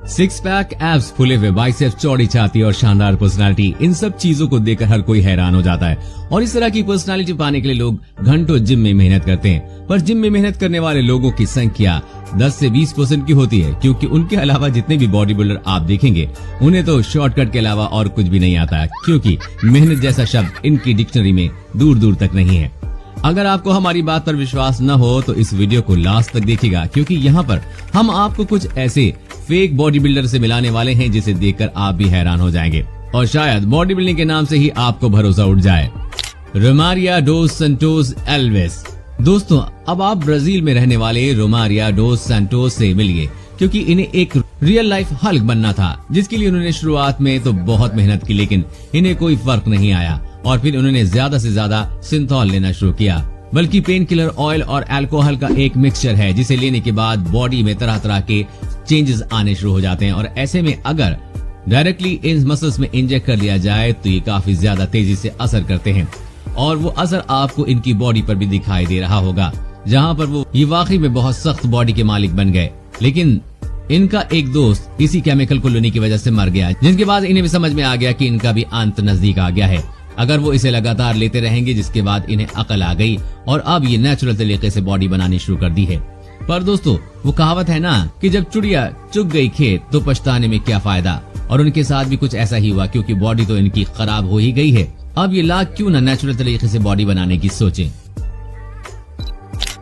Six pack, abs, फुले हुए biceps, चौड़ी छाती और शानदार पर्सनालिटी, इन सब चीजों को देखकर हर कोई हैरान हो जाता है। और इस तरह की पर्सनालिटी पाने के लिए लोग घंटों जिम में मेहनत करते हैं, पर जिम में मेहनत करने वाले लोगों की संख्या 10 से 20% की होती है, क्योंकि उनके अलावा जितने भी बॉडी बिल्डर आप देखेंगे उन्हें तो शॉर्टकट के अलावा और कुछ भी नहीं आता, क्योंकि मेहनत जैसा शब्द इनकी डिक्शनरी में दूर दूर तक नहीं है। अगर आपको हमारी बात पर विश्वास न हो तो इस वीडियो को लास्ट तक देखिएगा, क्योंकि यहाँ पर हम आपको कुछ ऐसे फेक बॉडी बिल्डर से मिलाने वाले हैं जिसे देखकर आप भी हैरान हो जाएंगे और शायद बॉडी बिल्डिंग के नाम से ही आपको भरोसा उठ जाए। रोमारिया डोस सैंटोस एल्वेस। दोस्तों, अब आप ब्राजील में रहने वाले रोमारिया डोस सैंटोस से मिलिए, क्योंकि इन्हें एक रियल लाइफ हल्क बनना था, जिसके लिए उन्होंने शुरुआत में तो बहुत मेहनत की, लेकिन इन्हें कोई फर्क नहीं आया और फिर उन्होंने ज्यादा से ज्यादा सिंथॉल लेना शुरू किया, बल्कि पेन किलर ऑयल और अल्कोहल का एक मिक्सचर है जिसे लेने के बाद बॉडी में तरह तरह के चेंजेस आने शुरू हो जाते हैं। और ऐसे में अगर डायरेक्टली इन मसल्स में इंजेक्ट कर लिया जाए तो ये काफी ज्यादा तेजी से असर करते हैं और वो असर आपको इनकी बॉडी पर भी दिखाई दे रहा होगा, जहाँ पर वो ये वाकई में बहुत सख्त बॉडी के मालिक बन गए। लेकिन इनका एक दोस्त इसी केमिकल को लेने की वजह से मर गया, जिसके बाद इन्हें भी समझ में आ गया कि इनका भी अंत नजदीक आ गया है अगर वो इसे लगातार लेते रहेंगे, जिसके बाद इन्हें अकल आ गई और अब ये नेचुरल तरीके से बॉडी बनानी शुरू कर दी है। पर दोस्तों, वो कहावत है ना कि जब चिड़िया चुग गई खेत तो पछताने में क्या फायदा, और उनके साथ भी कुछ ऐसा ही हुआ, क्योंकि बॉडी तो इनकी खराब हो ही गई है। अब ये लाख क्यों ना नेचुरल तरीके से बॉडी बनाने की सोचें।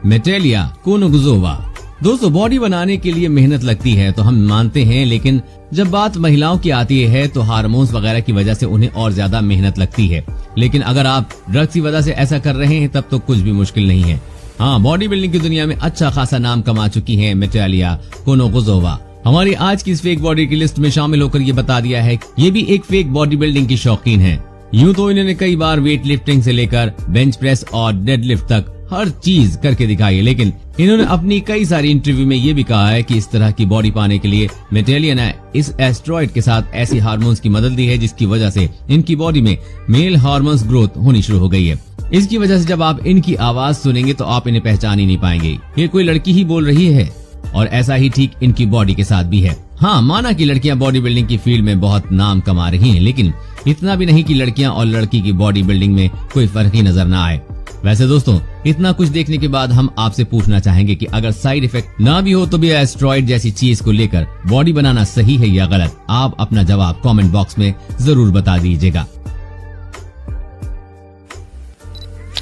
मेटेलिया कोनोगुजोवा। दोस्तों, बॉडी बनाने के लिए मेहनत लगती है तो हम मानते हैं, लेकिन जब बात महिलाओं की आती है तो हार्मोन्स वगैरह की वजह से उन्हें और ज्यादा मेहनत लगती है। लेकिन अगर आप ड्रग्स की वजह से ऐसा कर रहे हैं तब तो कुछ भी मुश्किल नहीं है। हाँ, बॉडी बिल्डिंग की दुनिया में अच्छा खासा नाम कमा चुकी है मेटेलिया कोनोगुजोवा। हमारी आज की इस फेक बॉडी की लिस्ट में शामिल होकर ये बता दिया है कि ये भी एक फेक बॉडी बिल्डिंग की शौकीन है। यूं तो इन्होंने कई बार वेट लिफ्टिंग से लेकर बेंच प्रेस और डेड लिफ्ट तक हर चीज करके दिखाई है, लेकिन इन्होंने अपनी कई सारी इंटरव्यू में ये भी कहा है कि इस तरह की बॉडी पाने के लिए मेटेलिया ने इस एस्टेरॉइड के साथ ऐसी हार्मोन्स की मदद दी है जिसकी वजह से इनकी बॉडी में मेल हार्मोन्स ग्रोथ होनी शुरू हो गई है। इसकी वजह से जब आप इनकी आवाज सुनेंगे तो आप इन्हें पहचान ही नहीं पाएंगे, ये कोई लड़की ही बोल रही है। और ऐसा ही ठीक इनकी बॉडी के साथ भी है। हाँ, माना कि लड़कियां बॉडी बिल्डिंग की फील्ड में बहुत नाम कमा रही हैं, लेकिन इतना भी नहीं कि लड़कियां और लड़की की बॉडी बिल्डिंग में कोई फर्क ही नजर न आए। वैसे दोस्तों, इतना कुछ देखने के बाद हम आपसे पूछना चाहेंगे कि अगर साइड इफेक्ट ना भी हो तो भी एस्टेरॉइड जैसी चीज को लेकर बॉडी बनाना सही है या गलत? आप अपना जवाब कमेंट बॉक्स में जरूर बता दीजिएगा।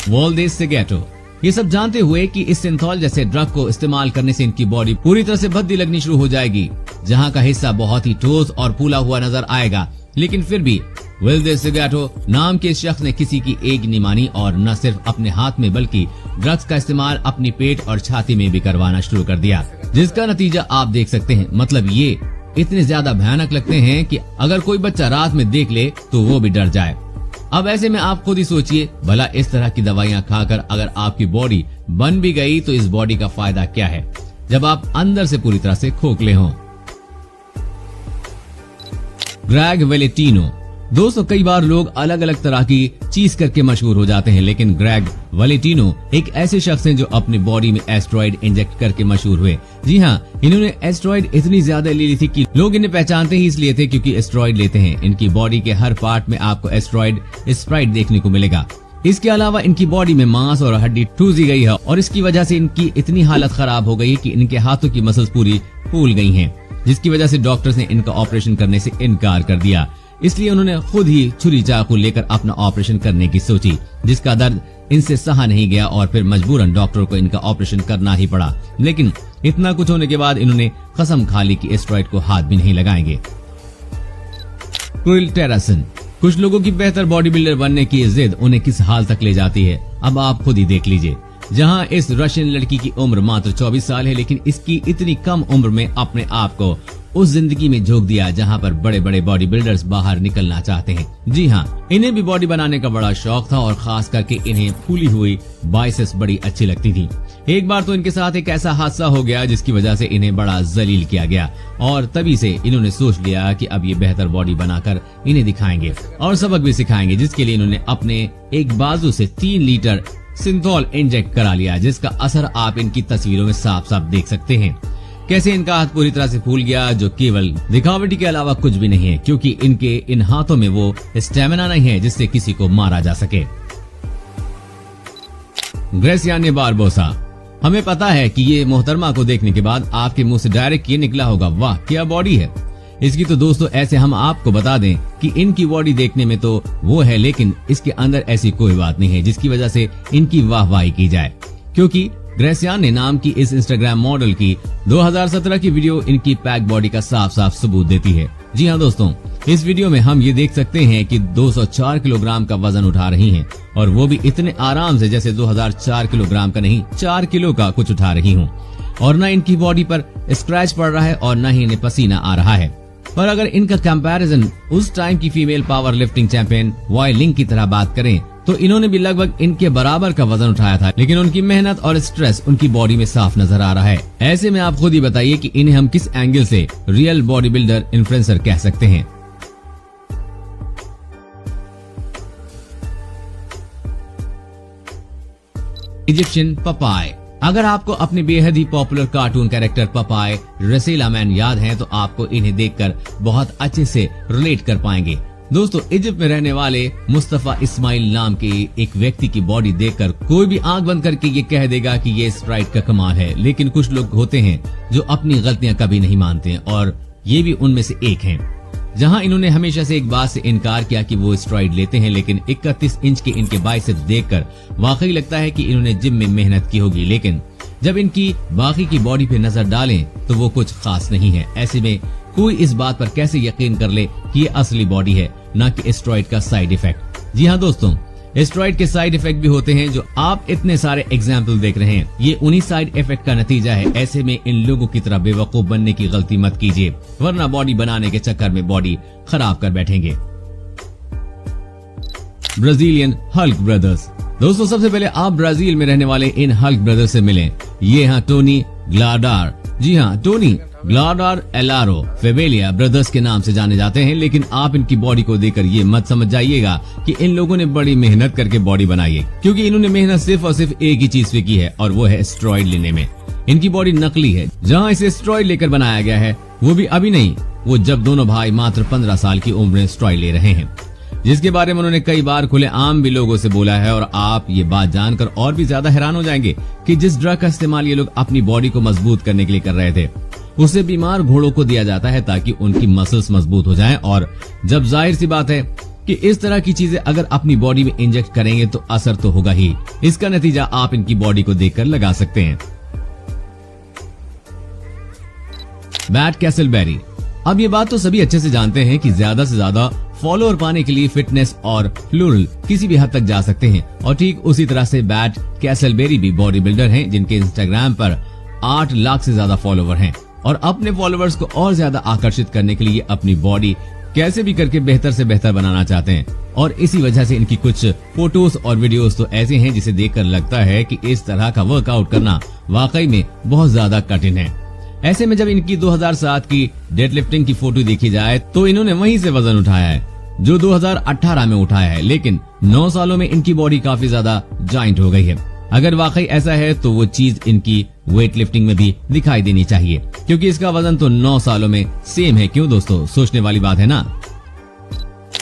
वॉल्डेस सेगेटो। ये सब जानते हुए कि इस सिंथॉल जैसे ड्रग को इस्तेमाल करने से इनकी बॉडी पूरी तरह से भद्दी लगनी शुरू हो जाएगी, जहां का हिस्सा बहुत ही ठोस और फूला हुआ नजर आएगा, लेकिन फिर भी वॉल्डेस सेगेटो नाम के शख्स ने किसी की एक नहीं मानी और न सिर्फ अपने हाथ में बल्कि ड्रग्स का इस्तेमाल अपनी पेट और छाती में भी करवाना शुरू कर दिया, जिसका नतीजा आप देख सकते हैं। मतलब ये इतने ज्यादा भयानक लगते हैं कि अगर कोई बच्चा रात में देख ले तो वो भी डर जाए। अब ऐसे में आप खुद ही सोचिए, भला इस तरह की दवाइयां खाकर अगर आपकी बॉडी बन भी गई तो इस बॉडी का फायदा क्या है जब आप अंदर से पूरी तरह से खोखले हों। ग्रेग वैलेटिनो। दोस्तों, कई बार लोग अलग अलग तरह की चीज करके मशहूर हो जाते हैं, लेकिन ग्रेग वैलेटिनो एक ऐसे शख्स हैं जो अपनी बॉडी में एस्टेरॉइड इंजेक्ट करके मशहूर हुए। जी हाँ, इन्होंने एस्टेरॉइड इतनी ज्यादा ले ली थी कि लोग इन्हें पहचानते ही इसलिए थे क्योंकि एस्टेरॉइड लेते हैं। इनकी बॉडी के हर पार्ट में आपको एस्टेरॉइड स्प्राइट देखने को मिलेगा। इसके अलावा इनकी बॉडी में मांस और हड्डी ठूसी गई है और इसकी वजह से इनकी इतनी हालत खराब हो गई कि इनके हाथों की मसल्स पूरी फूल गई हैं, जिसकी वजह से डॉक्टर्स ने इनका ऑपरेशन करने से इनकार कर दिया। इसलिए उन्होंने खुद ही छुरी चाकू लेकर अपना ऑपरेशन करने की सोची, जिसका दर्द इनसे सहा नहीं गया और फिर मजबूरन डॉक्टर को इनका ऑपरेशन करना ही पड़ा। लेकिन इतना कुछ होने के बाद इन्होंने कसम खा ली कि एस्टेरॉइड को हाथ भी नहीं लगाएंगे। क्रिल टेरासन। कुछ लोगों की बेहतर बॉडी बिल्डर बनने की जिद उन्हें किस हाल तक ले जाती है, अब आप खुद ही देख लीजिए। जहां इस रशियन लड़की की उम्र मात्र 24 साल है, लेकिन इसकी इतनी कम उम्र में अपने आप को उस जिंदगी में झोंक दिया जहां पर बड़े बड़े बॉडी बिल्डर्स बाहर निकलना चाहते हैं। जी हाँ, इन्हें भी बॉडी बनाने का बड़ा शौक था और खास करके इन्हें फूली हुई बाइसेप्स बड़ी अच्छी लगती थी। एक बार तो इनके साथ एक ऐसा हादसा हो गया जिसकी वजह से इन्हें बड़ा जलील किया गया और तभी से इन्होंने सोच लिया कि अब ये बेहतर बॉडी बनाकर इन्हें दिखाएंगे और सबक भी सिखाएंगे, जिसके लिए इन्होंने अपने एक बाजू से 3 लीटर सिंथॉल इंजेक्ट करा लिया, जिसका असर आप इनकी तस्वीरों में साफ साफ देख सकते हैं। कैसे इनका हाथ पूरी तरह से फूल गया, जो केवल दिखावटी के अलावा कुछ भी नहीं है, क्योंकि इनके इन हाथों में वो स्टेमिना नहीं है जिससे किसी को मारा जा सके। ग्रेसियाने बारबोसा, हमें पता है कि ये मोहतरमा को देखने के बाद आपके मुंह से डायरेक्ट ये निकला होगा, वाह क्या बॉडी है इसकी। तो दोस्तों ऐसे हम आपको बता दें कि इनकी बॉडी देखने में तो वो है, लेकिन इसके अंदर ऐसी कोई बात नहीं है जिसकी वजह से इनकी वाहवाही की जाए, क्योंकि ग्रेसियाने नाम की इस इंस्टाग्राम मॉडल की 2017 की वीडियो इनकी पैक बॉडी का साफ साफ सबूत देती है। जी हाँ दोस्तों, इस वीडियो में हम ये देख सकते हैं कि 204 किलोग्राम का वजन उठा रही हैं, और वो भी इतने आराम से जैसे 2004 किलोग्राम का नहीं 4 किलो का कुछ उठा रही हूँ। और न इनकी बॉडी पर स्क्रैच पड़ रहा है और न ही इन्हें पसीना आ रहा है। पर अगर इनका कंपैरिजन उस टाइम की female power lifting champion Wei Ling की तरह बात करें तो इन्होंने भी लगभग इनके बराबर का वजन उठाया था, लेकिन उनकी मेहनत और स्ट्रेस उनकी बॉडी में साफ नजर आ रहा है। ऐसे में आप खुद ही बताइए कि इन्हें हम किस एंगल से रियल बॉडी बिल्डर इन्फ्लुएंसर कह सकते हैं। इजिप्शियन पपाय, अगर आपको अपने बेहद ही पॉपुलर कार्टून कैरेक्टर पपाय रसीला मैन याद हैं तो आपको इन्हें देखकर बहुत अच्छे से रिलेट कर पाएंगे। दोस्तों इजिप्ट में रहने वाले मुस्तफा इस्माइल नाम के एक व्यक्ति की बॉडी देखकर कोई भी आंख बंद करके ये कह देगा कि ये स्प्राइट का कमाल है, लेकिन कुछ लोग होते हैं जो अपनी गलतियां कभी नहीं मानते हैं, और ये भी उनमें से एक हैं। जहां इन्होंने हमेशा से एक बात से इनकार किया कि वो स्टेरॉइड लेते हैं, लेकिन 31 इंच के इनके बाइसेप्स देखकर वाकई लगता है कि इन्होंने जिम में मेहनत की होगी, लेकिन जब इनकी बाकी की बॉडी पे नजर डालें तो वो कुछ खास नहीं है। ऐसे में कोई इस बात पर कैसे यकीन कर ले कि ये असली बॉडी है, न कि स्टेरॉइड का साइड इफेक्ट। जी हाँ दोस्तों, स्टेरॉइड के साइड इफेक्ट भी होते हैं जो आप इतने सारे एग्जाम्पल देख रहे हैं, ये उन्हीं साइड इफेक्ट का नतीजा है। ऐसे में इन लोगों की तरह बेवकूफ बनने की गलती मत कीजिए, वरना बॉडी बनाने के चक्कर में बॉडी खराब कर बैठेंगे। ब्राजीलियन हल्क ब्रदर्स, दोस्तों सबसे पहले आप ब्राजील में रहने वाले इन हल्क ब्रदर्स से मिलें। ये हैं टोनी ग्लाडार। जी हाँ, टोनी ग्लाडार एलारो फेबेलिया ब्रदर्स के नाम से जाने जाते हैं, लेकिन आप इनकी बॉडी को देखकर ये मत समझ जाइएगा कि इन लोगों ने बड़ी मेहनत करके बॉडी बनाई है, क्योंकि इन्होंने मेहनत सिर्फ और सिर्फ एक ही चीज पे की है, और वो है स्टेरॉइड लेने में। इनकी बॉडी नकली है। जहाँ इसे स्टेरॉइड लेकर बनाया गया है वो भी अभी नहीं, वो जब दोनों भाई मात्र 15 साल की उम्र में स्टेरॉइड ले रहे हैं, जिसके बारे में उन्होंने कई बार खुले आम भी लोगों से बोला है। और आप ये बात जानकर और भी ज्यादा हैरान हो जाएंगे कि जिस ड्रग का इस्तेमाल ये लोग अपनी बॉडी को मजबूत करने के लिए कर रहे थे, उसे बीमार घोड़ों को दिया जाता है ताकि उनकी मसल्स मजबूत हो जाएं। और जब जाहिर सी बात है कि इस तरह की चीजें अगर अपनी बॉडी में इंजेक्ट करेंगे तो असर तो होगा ही। इसका नतीजा आप इनकी बॉडी को देखकर लगा सकते हैं। मैट कैसलबेरी, अब ये बात तो सभी अच्छे से जानते हैं कि ज्यादा से ज्यादा फॉलोअर पाने के लिए फिटनेस और प्लूरल किसी भी हद तक जा सकते हैं, और ठीक उसी तरह से मैट कैसलबेरी भी बॉडी बिल्डर हैं जिनके इंस्टाग्राम पर 8 लाख से ज्यादा फॉलोवर हैं, और अपने फॉलोअर्स को और ज्यादा आकर्षित करने के लिए अपनी बॉडी कैसे भी करके बेहतर से बेहतर बनाना चाहते हैं। और इसी वजह से इनकी कुछ फोटोज और वीडियोस तो ऐसे हैं जिसे देखकर लगता है कि इस तरह का वर्कआउट करना वाकई में बहुत ज्यादा कठिन है। ऐसे में जब इनकी 2007 की डेडलिफ्टिंग की फोटो देखी जाए तो इन्होंने वहीं से वजन उठाया है जो 2018 में उठाया है, लेकिन 9 सालों में इनकी बॉडी काफी ज्यादा जॉइंट हो गई है। अगर वाकई ऐसा है तो वो चीज इनकी वेट लिफ्टिंग में भी दिखाई देनी चाहिए, क्योंकि इसका वजन तो 9 सालों में सेम है। क्यों दोस्तों, सोचने वाली बात है ना।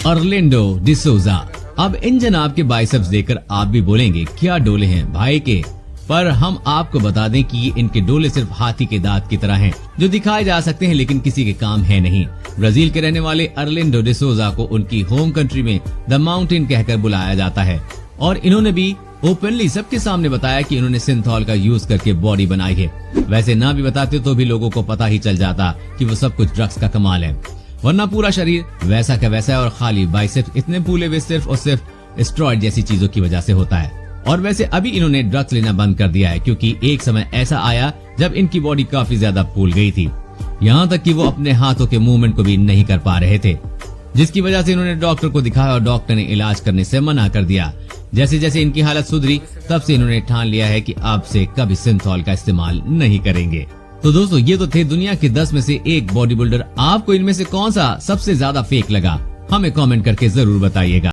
ऑरलैंडो डिसोजा, अब इन जनाब के बाइसेप्स देखकर आप भी बोलेंगे क्या डोले हैं भाई के, पर हम आपको बता दें कि ये इनके डोले सिर्फ हाथी के दांत की तरह हैं, जो दिखाए जा सकते हैं लेकिन किसी के काम है नहीं। ब्राजील के रहने वाले ऑरलैंडो डिसोजा को उनकी होम कंट्री में द माउंटेन कहकर बुलाया जाता है, और इन्होंने भी ओपनली सबके सामने बताया कि इन्होंने सिंथॉल का यूज करके बॉडी बनाई है। वैसे ना भी बताते तो भी लोगों को पता ही चल जाता कि वो सब कुछ ड्रग्स का कमाल है, वरना पूरा शरीर वैसा का वैसा है और खाली बाइसेप्स इतने फूले हुए सिर्फ और सिर्फ स्टेरॉइड जैसी चीजों की वजह से होता है। और वैसे अभी इन्होंने ड्रग्स लेना बंद कर दिया है, क्योंकि एक समय ऐसा आया जब इनकी बॉडी काफी ज्यादा फूल गई थी, यहाँ तक कि वो अपने हाथों के मूवमेंट को भी नहीं कर पा रहे थे, जिसकी वजह से इन्होंने डॉक्टर को दिखाया और डॉक्टर ने इलाज करने से मना कर दिया। जैसे जैसे इनकी हालत सुधरी तब से इन्होंने ठान लिया है कि अब से कभी सिंथॉल का इस्तेमाल नहीं करेंगे। तो दोस्तों ये तो थे दुनिया के 10 में से एक बॉडी बिल्डर। आपको इनमें से कौन सा सबसे ज्यादा फेक लगा, हमें कमेंट करके जरूर बताइएगा।